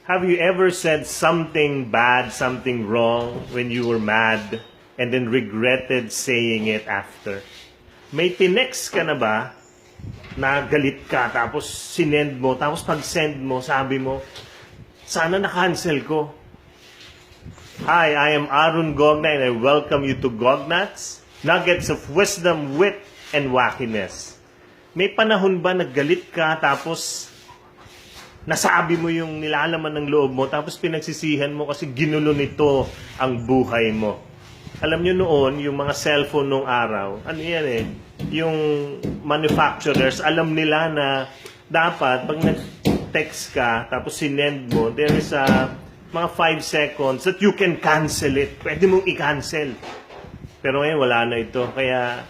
Have you ever said something bad, something wrong when you were mad and then regretted saying it after? May tinext ka na ba na galit ka tapos sinend mo, tapos pag send mo, sabi mo, sana na-cancel ko. Hi, I am Arun Gogna and I welcome you to Gognats, Nuggets of Wisdom, Wit, and Wackiness. May panahon ba naggalit ka tapos nasabi mo yung nilalaman ng loob mo tapos pinagsisihan mo kasi ginulo nito ang buhay mo? Alam nyo noon, yung mga cellphone nung araw, ano yan yung manufacturers, alam nila na dapat pag nag-text ka tapos sinend mo, there is a mga 5 seconds that you can cancel it. Pwede mong i-cancel. Pero ngayon, wala na ito. Kaya,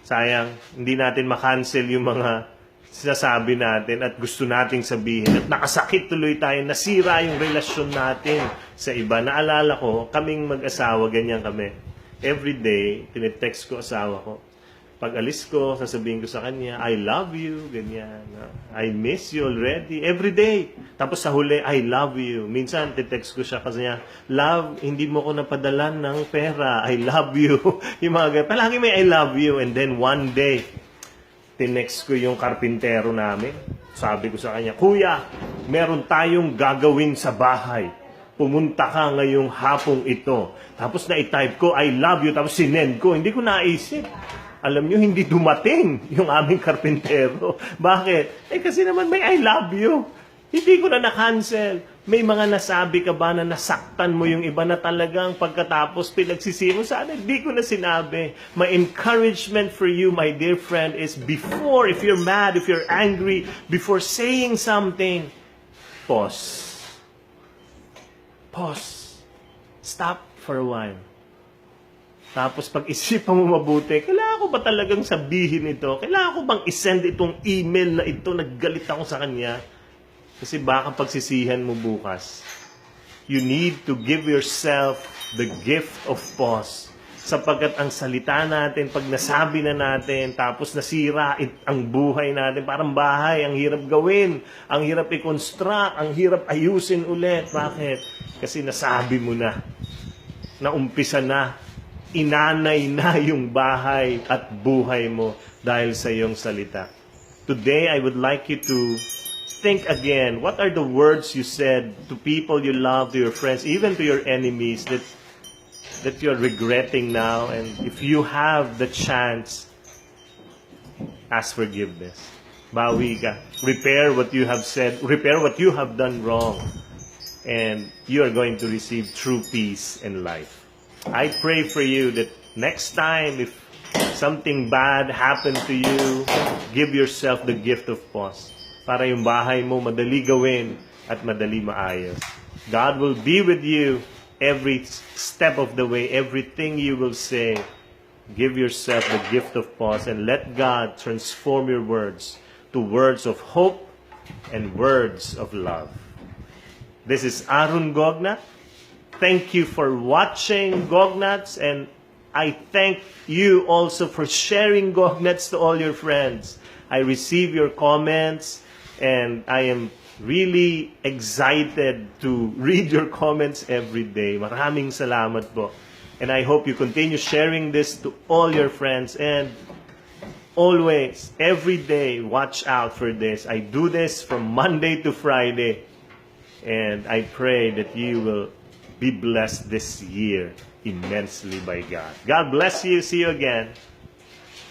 sayang, hindi natin ma-cancel yung mga sinasabi natin at gusto nating sabihin. At nakasakit tuloy tayo, nasira yung relasyon natin sa iba. Naalala ko, kaming mag-asawa, ganyan kami. Every day, tinetext ko asawa ko. Pag alis ko, sasabihin ko sa kanya, I love you, ganyan. I miss you already. Every day. Tapos sa huli, I love you. Minsan, titext ko siya kasi niya, love, hindi mo ko napadalan ng pera. I love you. Yung mga ganyan. Palagi may I love you. And then one day, tinext ko yung karpintero namin. Sabi ko sa kanya, Kuya, meron tayong gagawin sa bahay. Pumunta ka ngayong hapong ito. Tapos na-type ko, I love you. Tapos sinend ko. Hindi ko naisip. Alam nyo, hindi dumating yung aming karpintero. Bakit? Kasi naman may I love you. Hindi ko na na-cancel. May mga nasabi ka ba na nasaktan mo yung iba na talagang pagkatapos pinagsisi mo? Sana hindi ko na sinabi. My encouragement for you, my dear friend, is before, if you're mad, if you're angry, before saying something, pause. Pause. Stop for a while. Tapos pag-isipan mo mabuti, kailangan ko ba talagang sabihin ito? Kailangan ko bang isend itong email na ito, naggalit ako sa kanya? Kasi baka pagsisihan mo bukas. You need to give yourself the gift of pause. Sapagkat ang salita natin, pag nasabi na natin, tapos nasira ang buhay natin, parang bahay, ang hirap gawin, ang hirap i-construct, ang hirap ayusin ulit. Bakit? Kasi nasabi mo na, naumpisa na, inanay na yung bahay at buhay mo dahil sa iyong salita. Today, I would like you to think again, what are the words you said to people you love, to your friends, even to your enemies that you're regretting now? And if you have the chance, ask forgiveness. Bawi ka. Repair what you have said. Repair what you have done wrong. And you are going to receive true peace in life. I pray for you that next time, if something bad happened to you, give yourself the gift of pause. Para yung bahay mo madali gawin at madali maayos. God will be with you every step of the way, everything you will say. Give yourself the gift of pause and let God transform your words to words of hope and words of love. This is Arun Gogna. Thank you for watching Gognats, and I thank you also for sharing Gognats to all your friends. I receive your comments, and I am really excited to read your comments every day. Maraming salamat po. And I hope you continue sharing this to all your friends, and always, every day, watch out for this. I do this from Monday to Friday, and I pray that you will be blessed this year immensely by God. God bless you. See you again.